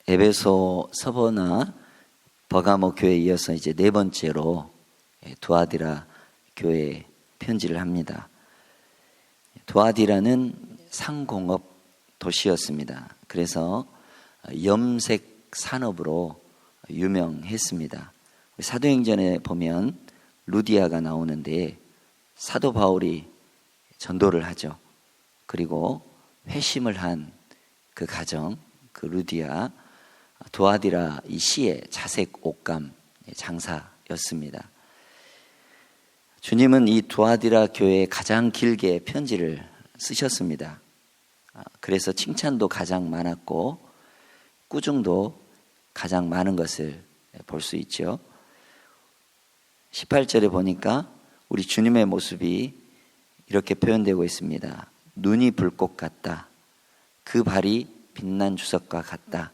에베소, 서버나 버가모 교회에 이어서 이제 네 번째로 두아디라 교회에 편지를 합니다. 두아디라는 상공업 도시였습니다. 그래서 염색 산업으로 유명했습니다. 사도행전에 보면 루디아가 나오는데 사도 바울이 전도를 하죠. 그리고 회심을 한 그 가정, 그 루디아, 두아디라 이 시의 자색 옷감 장사였습니다. 주님은 이 두아디라 교회에 가장 길게 편지를 쓰셨습니다. 그래서 칭찬도 가장 많았고 꾸중도 가장 많은 것을 볼 수 있죠. 18절에 보니까 우리 주님의 모습이 이렇게 표현되고 있습니다. 눈이 불꽃 같다. 그 발이 빛난 주석과 같다.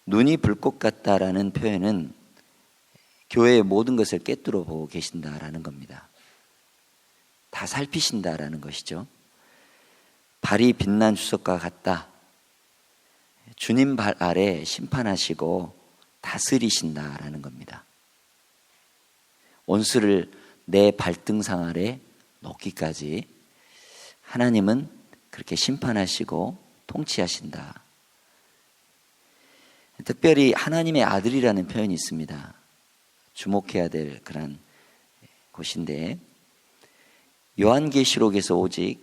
눈이 불꽃 같다라는 표현은 교회의 모든 것을 꿰뚫어 보고 계신다라는 겁니다. 다 살피신다라는 것이죠. 발이 빛난 주석과 같다. 주님 발 아래 심판하시고 다스리신다라는 겁니다. 원수를 내 발등상 아래 놓기까지 하나님은 그렇게 심판하시고 통치하신다. 특별히 하나님의 아들이라는 표현이 있습니다. 주목해야 될 그런 곳인데 요한계시록에서 오직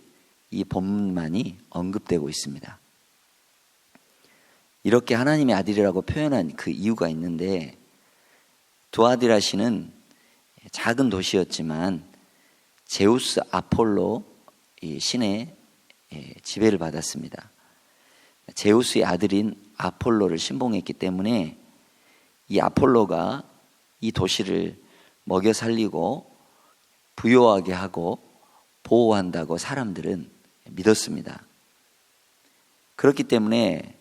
이 본문만이 언급되고 있습니다. 이렇게 하나님의 아들이라고 표현한 그 이유가 있는데 두아디라 시는 작은 도시였지만 제우스 아폴로 이 신의 지배를 받았습니다. 제우스의 아들인 아폴로를 신봉했기 때문에 이 아폴로가 이 도시를 먹여 살리고 부요하게 하고 보호한다고 사람들은 믿었습니다. 그렇기 때문에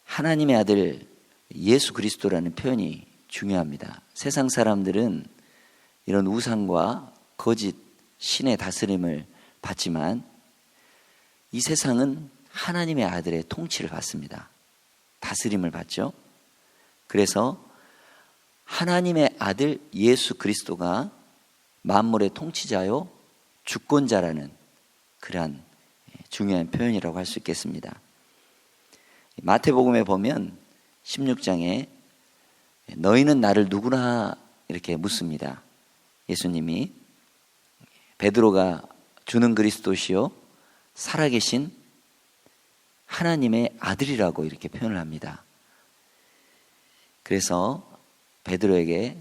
하나님의 아들 예수 그리스도라는 표현이 중요합니다. 세상 사람들은 이런 우상과 거짓 신의 다스림을 받지만 이 세상은 하나님의 아들의 통치를 받습니다. 다스림을 받죠. 그래서 하나님의 아들 예수 그리스도가 만물의 통치자요 주권자라는 그러한 중요한 표현이라고 할 수 있겠습니다. 마태복음에 보면 16장에 너희는 나를 누구나 이렇게 묻습니다. 예수님이 베드로가 주는 그리스도시요 살아계신 하나님의 아들이라고 이렇게 표현을 합니다. 그래서 베드로에게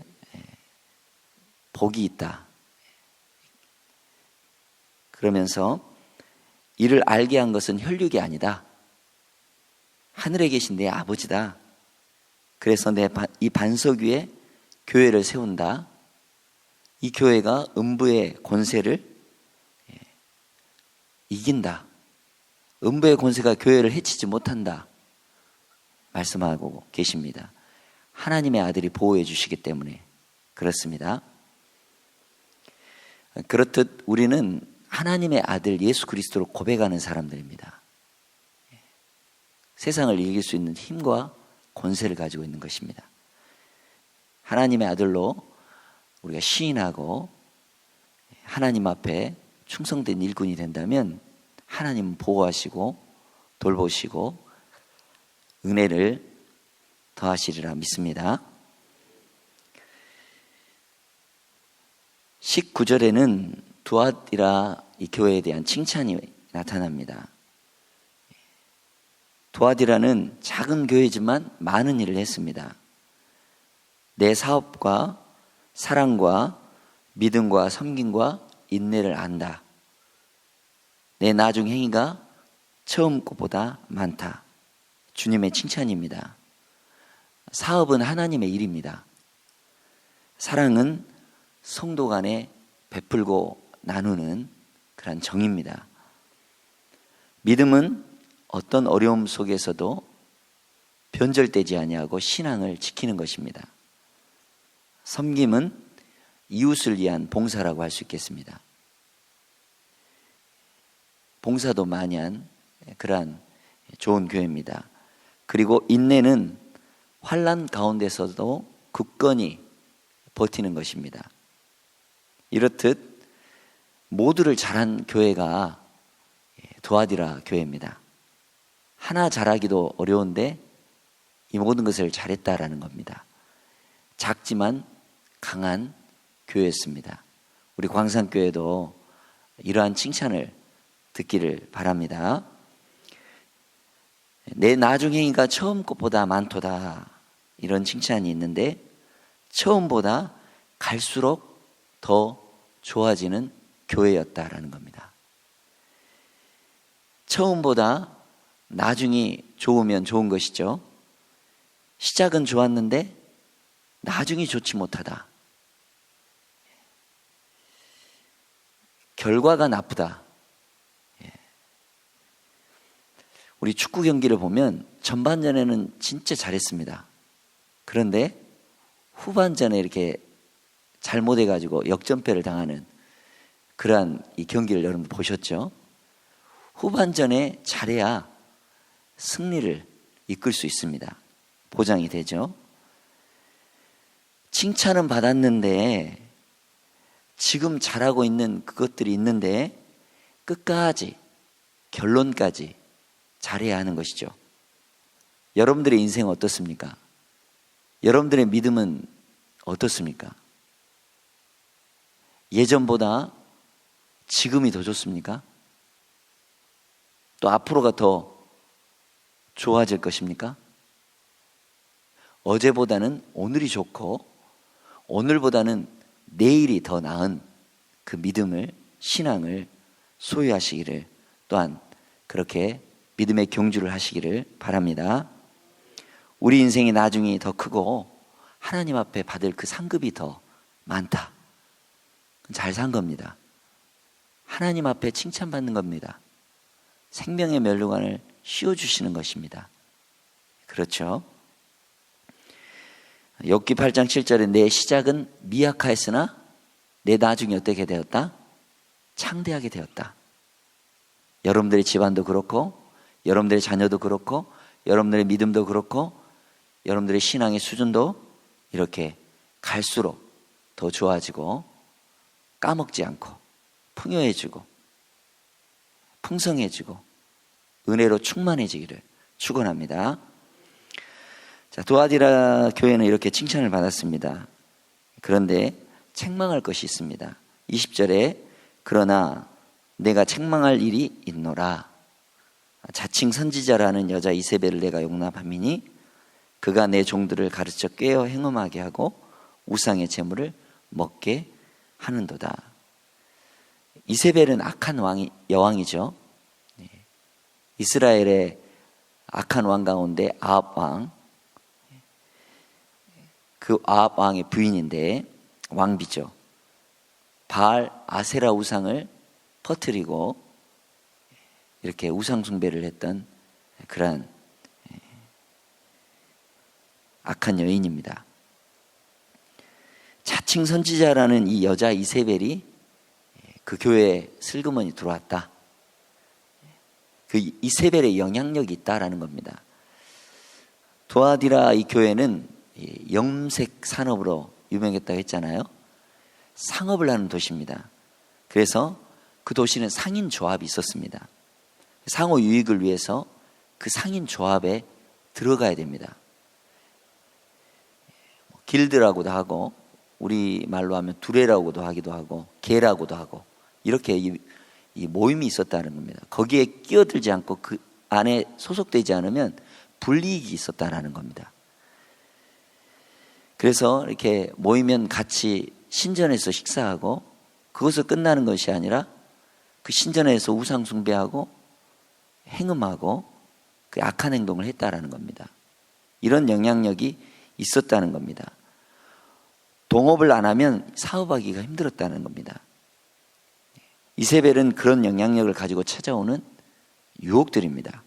복이 있다. 그러면서 이를 알게 한 것은 혈육이 아니다. 하늘에 계신 내 아버지다. 그래서 내 이 반석 위에 교회를 세운다. 이 교회가 음부의 권세를 이긴다. 음부의 권세가 교회를 해치지 못한다. 말씀하고 계십니다. 하나님의 아들이 보호해 주시기 때문에 그렇습니다. 그렇듯 우리는 하나님의 아들 예수 그리스도를 고백하는 사람들입니다. 세상을 이길 수 있는 힘과 권세를 가지고 있는 것입니다. 하나님의 아들로 우리가 시인하고 하나님 앞에 충성된 일꾼이 된다면 하나님은 보호하시고 돌보시고 은혜를 더하시리라 믿습니다. 19절에는 두아디라 이 교회에 대한 칭찬이 나타납니다. 두아디라는 작은 교회지만 많은 일을 했습니다. 내 사업과 사랑과 믿음과 섬김과 인내를 안다. 내 나중 행위가 처음 것보다 많다. 주님의 칭찬입니다. 사업은 하나님의 일입니다. 사랑은 성도 간에 베풀고 나누는 그런 정입니다. 믿음은 어떤 어려움 속에서도 변절되지 아니하고 신앙을 지키는 것입니다. 섬김은 이웃을 위한 봉사라고 할 수 있겠습니다. 봉사도 많이 한 그러한 좋은 교회입니다. 그리고 인내는 환난 가운데서도 굳건히 버티는 것입니다. 이렇듯 모두를 잘한 교회가 두아디라 교회입니다. 하나 잘하기도 어려운데 이 모든 것을 잘했다라는 겁니다. 작지만 강한 교회였습니다. 우리 광산교회도 이러한 칭찬을 듣기를 바랍니다. 내 나중행위가 처음 것보다 많도다, 이런 칭찬이 있는데 처음보다 갈수록 더 좋아지는 교회였다라는 겁니다. 처음보다 나중이 좋으면 좋은 것이죠. 시작은 좋았는데 나중이 좋지 못하다, 결과가 나쁘다. 우리 축구 경기를 보면 전반전에는 진짜 잘했습니다. 그런데 후반전에 이렇게 잘못해가지고 역전패를 당하는 그러한 이 경기를 여러분 보셨죠? 후반전에 잘해야 승리를 이끌 수 있습니다. 보장이 되죠. 칭찬은 받았는데 지금 잘하고 있는 그것들이 있는데 끝까지, 결론까지 잘해야 하는 것이죠. 여러분들의 인생은 어떻습니까? 여러분들의 믿음은 어떻습니까? 예전보다 지금이 더 좋습니까? 또 앞으로가 더 좋아질 것입니까? 어제보다는 오늘이 좋고 오늘보다는 내일이 더 나은 그 믿음을, 신앙을 소유하시기를, 또한 그렇게 믿음의 경주를 하시기를 바랍니다. 우리 인생의 나중이 더 크고 하나님 앞에 받을 그 상급이 더 많다. 잘 산 겁니다. 하나님 앞에 칭찬받는 겁니다. 생명의 면류관을 씌워주시는 것입니다. 그렇죠? 욥기 8장 7절에 내 시작은 미약하였으나 내 나중이 어떻게 되었다? 창대하게 되었다. 여러분들의 집안도 그렇고, 여러분들의 자녀도 그렇고, 여러분들의 믿음도 그렇고, 여러분들의 신앙의 수준도 이렇게 갈수록 더 좋아지고 까먹지 않고 풍요해지고 풍성해지고 은혜로 충만해지기를 축원합니다. 자, 두아디라 교회는 이렇게 칭찬을 받았습니다. 그런데 책망할 것이 있습니다. 20절에 그러나 내가 책망할 일이 있노라. 자칭 선지자라는 여자 이세벨을 내가 용납함이니 그가 내 종들을 가르쳐 꾀어 행음하게 하고 우상의 제물을 먹게 하는도다. 이세벨은 악한 여왕이죠. 이스라엘의 악한 왕 가운데 아합 왕, 그 아합 왕의 부인인데 왕비죠. 바알 아세라 우상을 퍼뜨리고 이렇게 우상 숭배를 했던 그러한 악한 여인입니다. 자칭 선지자라는 이 여자 이세벨이 그 교회에 슬그머니 들어왔다. 그 이세벨의 영향력이 있다라는 겁니다. 두아디라 이 교회는 염색 산업으로 유명했다고 했잖아요. 상업을 하는 도시입니다. 그래서 그 도시는 상인 조합이 있었습니다. 상호 유익을 위해서 그 상인 조합에 들어가야 됩니다. 길드라고도 하고 우리 말로 하면 두레라고도 하기도 하고 개라고도 하고 이렇게 이 모임이 있었다는 겁니다. 거기에 끼어들지 않고 그 안에 소속되지 않으면 불이익이 있었다는 겁니다. 그래서 이렇게 모이면 같이 신전에서 식사하고 그것을 끝나는 것이 아니라 그 신전에서 우상 숭배하고 행음하고 그 악한 행동을 했다라는 겁니다. 이런 영향력이 있었다는 겁니다. 동업을 안 하면 사업하기가 힘들었다는 겁니다. 이세벨은 그런 영향력을 가지고 찾아오는 유혹들입니다.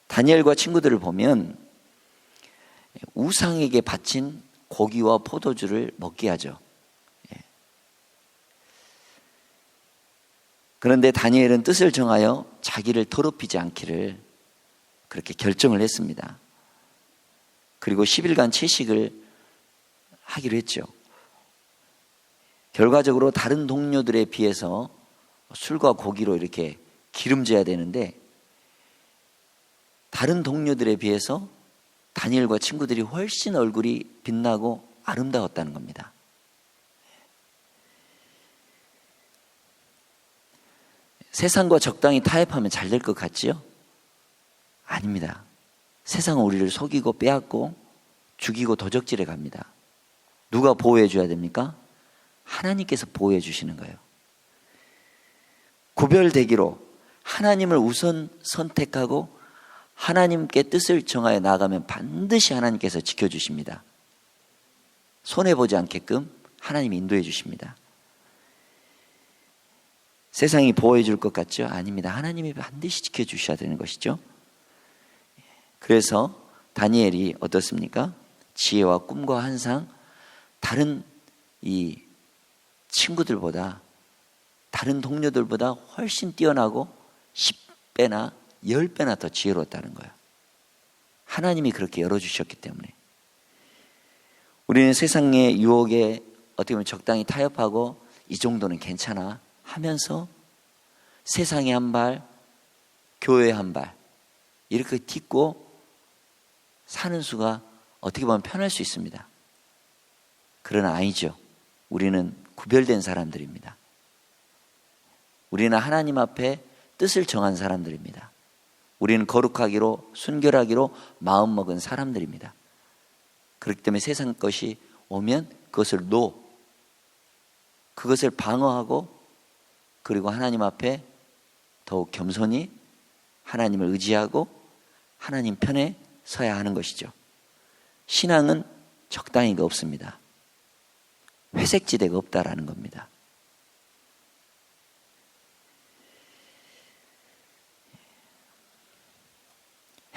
다니엘과 친구들을 보면 우상에게 바친 고기와 포도주를 먹게 하죠. 그런데 다니엘은 뜻을 정하여 자기를 더럽히지 않기를 그렇게 결정을 했습니다. 그리고 10일간 채식을 하기로 했죠. 결과적으로 다른 동료들에 비해서 술과 고기로 이렇게 기름져야 되는데 다른 동료들에 비해서 다니엘과 친구들이 훨씬 얼굴이 빛나고 아름다웠다는 겁니다. 세상과 적당히 타협하면 잘 될 것 같지요? 아닙니다. 세상은 우리를 속이고 빼앗고 죽이고 도적질해 갑니다. 누가 보호해 줘야 됩니까? 하나님께서 보호해 주시는 거예요. 구별되기로 하나님을 우선 선택하고 하나님께 뜻을 정하여 나가면 반드시 하나님께서 지켜주십니다. 손해보지 않게끔 하나님이 인도해 주십니다. 세상이 보호해 줄 것 같죠? 아닙니다. 하나님이 반드시 지켜주셔야 되는 것이죠. 그래서 다니엘이 어떻습니까? 지혜와 꿈과 환상, 다른 이 친구들보다, 다른 동료들보다 훨씬 뛰어나고 10배나 10배나 더 지혜로웠다는 거예요. 하나님이 그렇게 열어주셨기 때문에. 우리는 세상의 유혹에 어떻게 보면 적당히 타협하고 이 정도는 괜찮아 하면서 세상에 한 발, 교회에 한 발 이렇게 딛고 사는 수가 어떻게 보면 편할 수 있습니다. 그러나 아니죠. 우리는 구별된 사람들입니다. 우리는 하나님 앞에 뜻을 정한 사람들입니다. 우리는 거룩하기로 순결하기로 마음먹은 사람들입니다. 그렇기 때문에 세상 것이 오면 그것을 그것을 방어하고 그리고 하나님 앞에 더욱 겸손히 하나님을 의지하고 하나님 편에 서야 하는 것이죠. 신앙은 적당히가 없습니다. 회색지대가 없다라는 겁니다.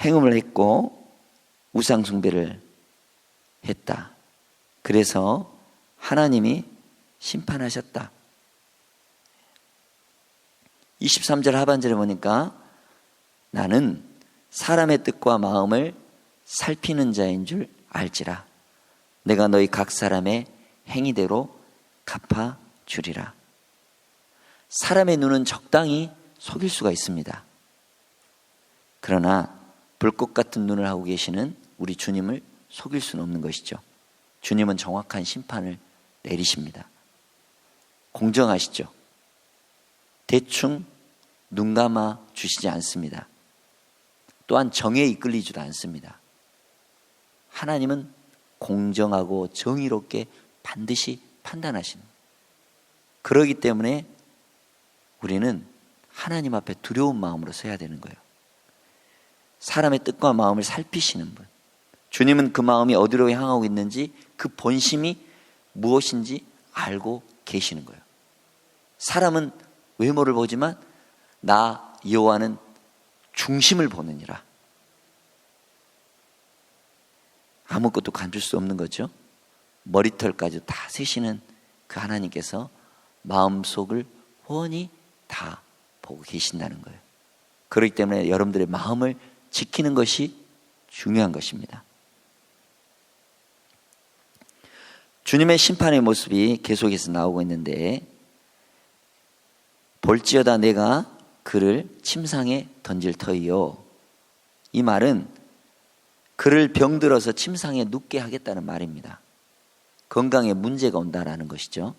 행음을 했고 우상 숭배를 했다. 그래서 하나님이 심판하셨다. 23절 하반절에 보니까 나는 사람의 뜻과 마음을 살피는 자인 줄 알지라. 내가 너희 각 사람의 행위대로 갚아주리라. 사람의 눈은 적당히 속일 수가 있습니다. 그러나 불꽃 같은 눈을 하고 계시는 우리 주님을 속일 수는 없는 것이죠. 주님은 정확한 심판을 내리십니다. 공정하시죠. 대충 눈 감아 주시지 않습니다. 또한 정에 이끌리지도 않습니다. 하나님은 공정하고 정의롭게 반드시 판단하시는. 그러기 때문에 우리는 하나님 앞에 두려운 마음으로 서야 되는 거예요. 사람의 뜻과 마음을 살피시는 분. 주님은 그 마음이 어디로 향하고 있는지 그 본심이 무엇인지 알고 계시는 거예요. 사람은 외모를 보지만 나 여호와는 중심을 보느니라. 아무것도 감출 수 없는 거죠. 머리털까지 다 세시는 그 하나님께서 마음속을 훤히 다 보고 계신다는 거예요. 그렇기 때문에 여러분들의 마음을 지키는 것이 중요한 것입니다. 주님의 심판의 모습이 계속해서 나오고 있는데 볼지어다 내가 그를 침상에 던질 터이요. 이 말은 그를 병들어서 침상에 눕게 하겠다는 말입니다. 건강에 문제가 온다라는 것이죠.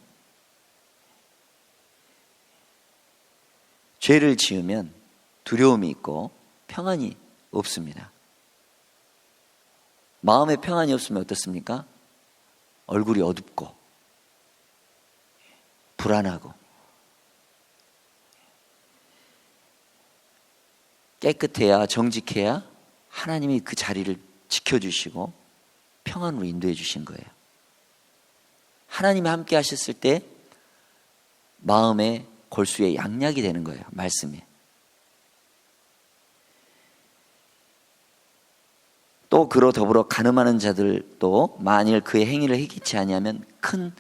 죄를 지으면 두려움이 있고 평안이 없습니다. 마음에 평안이 없으면 어떻습니까? 얼굴이 어둡고 불안하고 깨끗해야 정직해야 하나님이 그 자리를 지켜주시고 평안으로 인도해 주신 거예요. 하나님이 함께 하셨을 때 마음의 골수에 양약이 되는 거예요. 말씀이. 또 그로 더불어 간음하는 자들도 만일 그의 행위를 해기치 아니하면 큰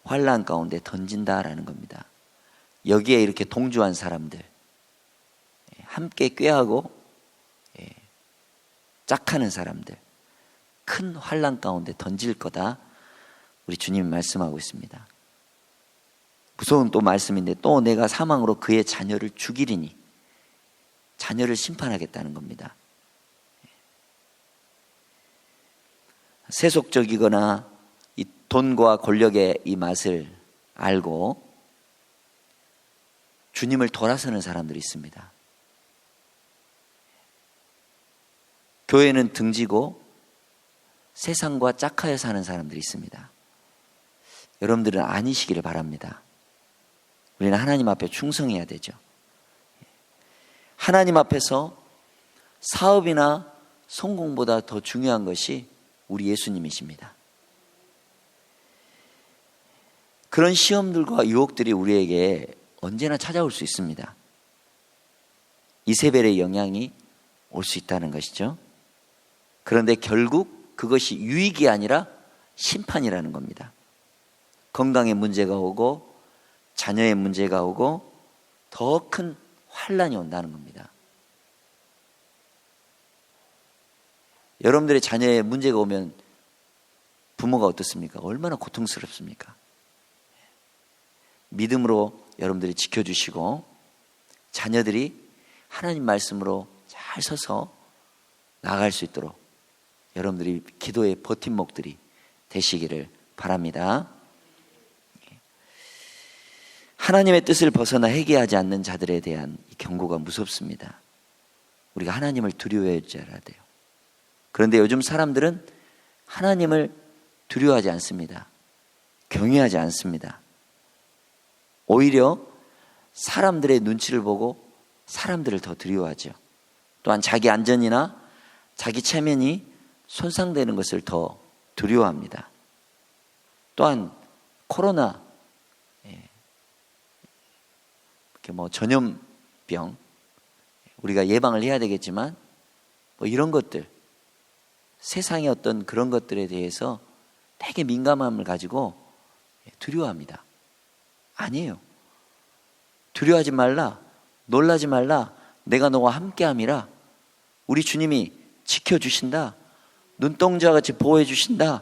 환난 가운데 던진다라는 겁니다. 여기에 이렇게 동조한 사람들 함께 꾀하고 짝하는 사람들 큰 환난 가운데 던질 거다. 우리 주님이 말씀하고 있습니다. 무서운 또 말씀인데, 또 내가 사망으로 그의 자녀를 죽이리니, 자녀를 심판하겠다는 겁니다. 세속적이거나 이 돈과 권력의 이 맛을 알고 주님을 돌아서는 사람들이 있습니다. 교회는 등지고 세상과 짝하여 사는 사람들이 있습니다. 여러분들은 아니시기를 바랍니다. 우리는 하나님 앞에 충성해야 되죠. 하나님 앞에서 사업이나 성공보다 더 중요한 것이 우리 예수님이십니다. 그런 시험들과 유혹들이 우리에게 언제나 찾아올 수 있습니다. 이세벨의 영향이 올 수 있다는 것이죠. 그런데 결국 그것이 유익이 아니라 심판이라는 겁니다. 건강에 문제가 오고 자녀의 문제가 오고 더 큰 환난이 온다는 겁니다. 여러분들의 자녀에 문제가 오면 부모가 어떻습니까? 얼마나 고통스럽습니까? 믿음으로 여러분들이 지켜주시고 자녀들이 하나님 말씀으로 잘 서서 나아갈 수 있도록 여러분들이 기도의 버팀목들이 되시기를 바랍니다. 하나님의 뜻을 벗어나 회개하지 않는 자들에 대한 이 경고가 무섭습니다. 우리가 하나님을 두려워해야 돼요. 그런데 요즘 사람들은 하나님을 두려워하지 않습니다. 경외하지 않습니다. 오히려 사람들의 눈치를 보고 사람들을 더 두려워하죠. 또한 자기 안전이나 자기 체면이 손상되는 것을 더 두려워합니다. 또한 코로나, 이렇게 전염병, 우리가 예방을 해야 되겠지만 이런 것들, 세상의 어떤 그런 것들에 대해서 되게 민감함을 가지고 두려워합니다. 아니에요. 두려워하지 말라, 놀라지 말라, 내가 너와 함께함이라. 우리 주님이 지켜주신다. 눈동자와 같이 보호해 주신다.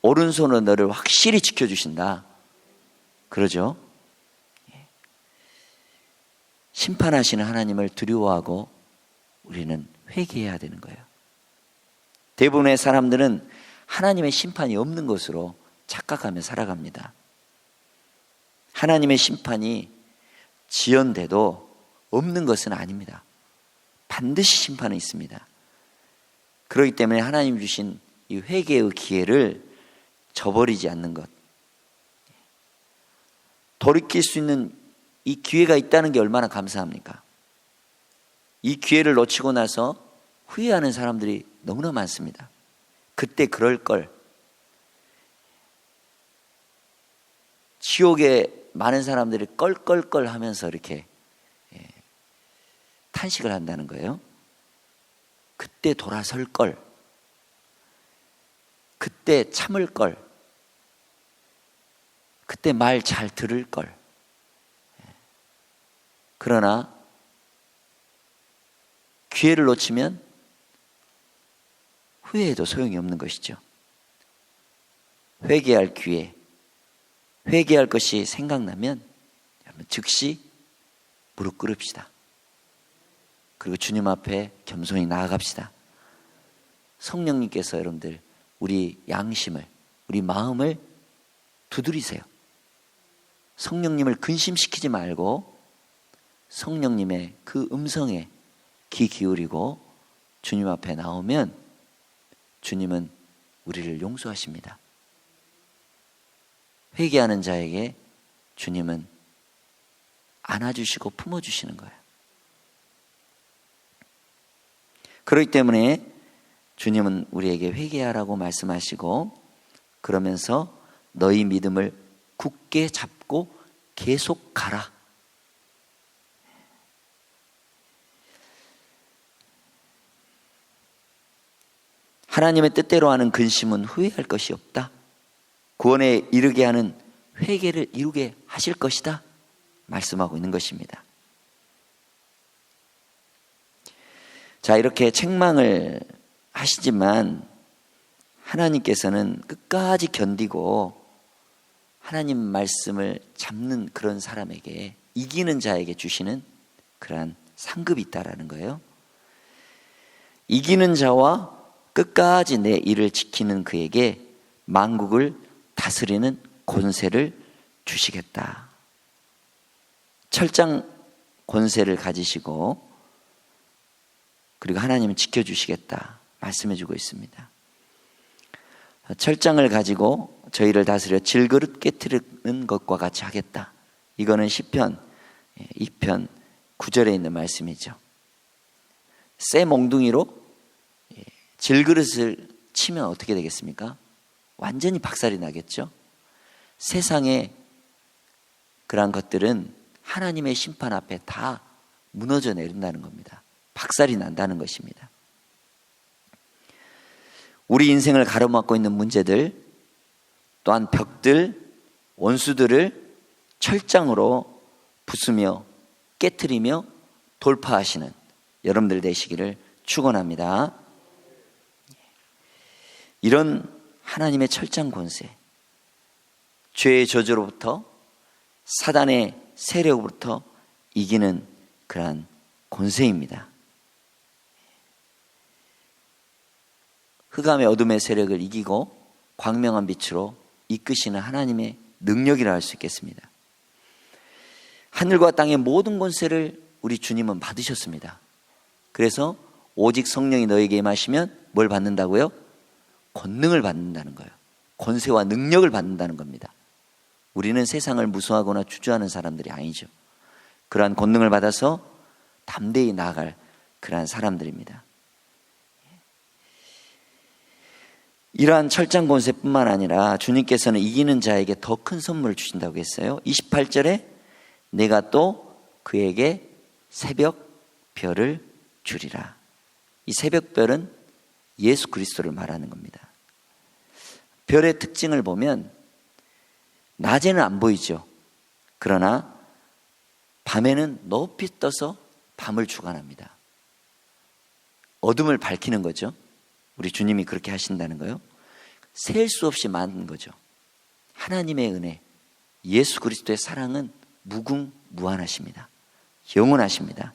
오른손으로 너를 확실히 지켜주신다. 그러죠? 심판하시는 하나님을 두려워하고 우리는 회개해야 되는 거예요. 대부분의 사람들은 하나님의 심판이 없는 것으로 착각하며 살아갑니다. 하나님의 심판이 지연돼도 없는 것은 아닙니다. 반드시 심판은 있습니다. 그렇기 때문에 하나님 주신 이 회개의 기회를 저버리지 않는 것, 돌이킬 수 있는 이 기회가 있다는 게 얼마나 감사합니까? 이 기회를 놓치고 나서 후회하는 사람들이 너무나 많습니다. 그때 그럴 걸. 지옥에 많은 사람들이 껄껄껄 하면서 이렇게 탄식을 한다는 거예요. 그때 돌아설 걸. 그때 참을 걸. 그때 말 잘 들을 걸. 그러나 기회를 놓치면 후회해도 소용이 없는 것이죠. 회개할 기회, 회개할 것이 생각나면 여러분 즉시 무릎 꿇읍시다. 그리고 주님 앞에 겸손히 나아갑시다. 성령님께서 여러분들 우리 양심을, 우리 마음을 두드리세요. 성령님을 근심시키지 말고 성령님의 그 음성에 귀 기울이고 주님 앞에 나오면 주님은 우리를 용서하십니다. 회개하는 자에게 주님은 안아주시고 품어주시는 거예요. 그렇기 때문에 주님은 우리에게 회개하라고 말씀하시고 그러면서 너희 믿음을 굳게 잡고 계속 가라. 하나님의 뜻대로 하는 근심은 후회할 것이 없다. 구원에 이르게 하는 회개를 이루게 하실 것이다. 말씀하고 있는 것입니다. 자, 이렇게 책망을 하시지만 하나님께서는 끝까지 견디고 하나님 말씀을 잡는 그런 사람에게, 이기는 자에게 주시는 그러한 상급이 있다라는 거예요. 이기는 자와 끝까지 내 일을 지키는 그에게 만국을 다스리는 권세를 주시겠다. 철장 권세를 가지시고 그리고 하나님은 지켜주시겠다 말씀해주고 있습니다. 철장을 가지고 저희를 다스려 질그릇 깨트리는 것과 같이 하겠다. 이거는 시편 2편 9절에 있는 말씀이죠. 쇠 몽둥이로 질그릇을 치면 어떻게 되겠습니까? 완전히 박살이 나겠죠. 세상에 그러한 것들은 하나님의 심판 앞에 다 무너져 내린다는 겁니다. 박살이 난다는 것입니다. 우리 인생을 가로막고 있는 문제들, 또한 벽들, 원수들을 철장으로 부수며 깨트리며 돌파하시는 여러분들 되시기를 축원합니다. 이런 하나님의 철장 권세, 죄의 저주로부터 사단의 세력으로부터 이기는 그러한 권세입니다. 흑암의 어둠의 세력을 이기고 광명한 빛으로 이끄시는 하나님의 능력이라 할 수 있겠습니다. 하늘과 땅의 모든 권세를 우리 주님은 받으셨습니다. 그래서 오직 성령이 너에게 임하시면 뭘 받는다고요? 권능을 받는다는 거예요. 권세와 능력을 받는다는 겁니다. 우리는 세상을 무서워하거나 주저하는 사람들이 아니죠. 그러한 권능을 받아서 담대히 나아갈 그러한 사람들입니다. 이러한 철장 권세뿐만 아니라 주님께서는 이기는 자에게 더 큰 선물을 주신다고 했어요. 28절에 내가 또 그에게 새벽 별을 주리라. 이 새벽 별은 예수 그리스도를 말하는 겁니다. 별의 특징을 보면 낮에는 안 보이죠. 그러나 밤에는 높이 떠서 밤을 주관합니다. 어둠을 밝히는 거죠. 우리 주님이 그렇게 하신다는 거예요. 셀 수 없이 많은 거죠. 하나님의 은혜, 예수 그리스도의 사랑은 무궁무한하십니다. 영원하십니다.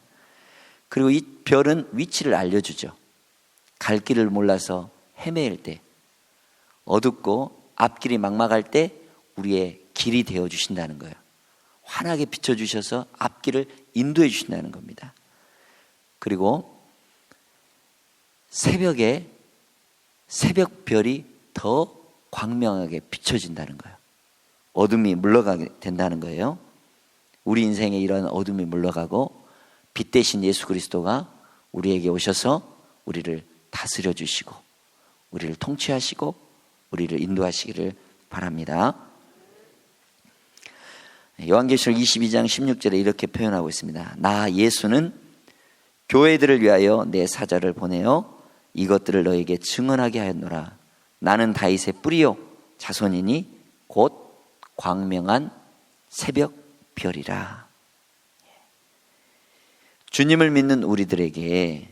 그리고 이 별은 위치를 알려주죠. 갈 길을 몰라서 헤매일 때, 어둡고 앞길이 막막할 때 우리의 길이 되어주신다는 거예요. 환하게 비춰주셔서 앞길을 인도해 주신다는 겁니다. 그리고 새벽에 새벽별이 더 광명하게 비춰진다는 거예요. 어둠이 물러가게 된다는 거예요. 우리 인생에 이런 어둠이 물러가고 빛 대신 예수 그리스도가 우리에게 오셔서 우리를 다스려 주시고 우리를 통치하시고 우리를 인도하시기를 바랍니다. 요한계시록 22장 16절에 이렇게 표현하고 있습니다. 나 예수는 교회들을 위하여 내 사자를 보내어 이것들을 너에게 증언하게 하였노라. 나는 다윗의 뿌리요 자손이니 곧 광명한 새벽 별이라. 주님을 믿는 우리들에게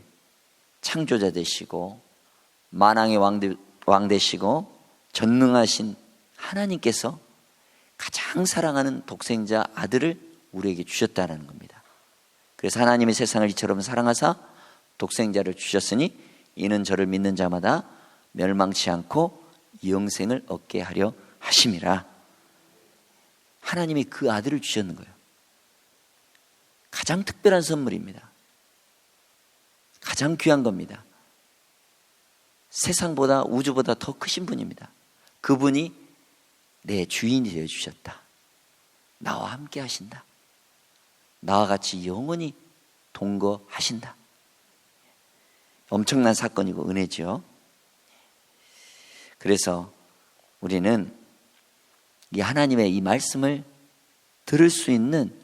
창조자 되시고 만왕의 왕 되시고 전능하신 하나님께서 가장 사랑하는 독생자 아들을 우리에게 주셨다는 겁니다. 그래서 하나님의 세상을 이처럼 사랑하사 독생자를 주셨으니 이는 저를 믿는 자마다 멸망치 않고 영생을 얻게 하려 하심이라. 하나님이 그 아들을 주셨는 거예요. 가장 특별한 선물입니다. 가장 귀한 겁니다. 세상보다 우주보다 더 크신 분입니다. 그분이 내 주인이 되어주셨다. 나와 함께 하신다. 나와 같이 영원히 동거하신다. 엄청난 사건이고 은혜죠. 그래서 우리는 이 하나님의 이 말씀을 들을 수 있는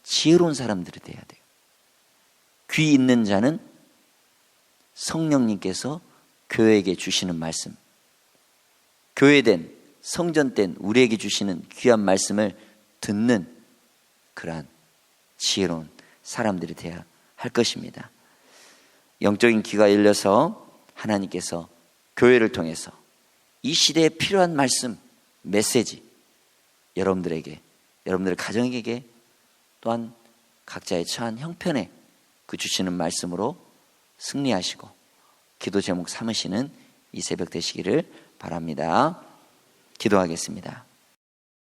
지혜로운 사람들이 돼야 돼요. 귀 있는 자는 성령님께서 교회에게 주시는 말씀, 교회된 성전된 우리에게 주시는 귀한 말씀을 듣는 그러한 지혜로운 사람들이 되어야 할 것입니다. 영적인 귀가 열려서 하나님께서 교회를 통해서 이 시대에 필요한 말씀, 메시지 여러분들에게, 여러분들의 가정에게, 또한 각자의 처한 형편에 그 주시는 말씀으로 승리하시고 기도 제목 삼으시는 이 새벽 되시기를 바랍니다. 기도하겠습니다.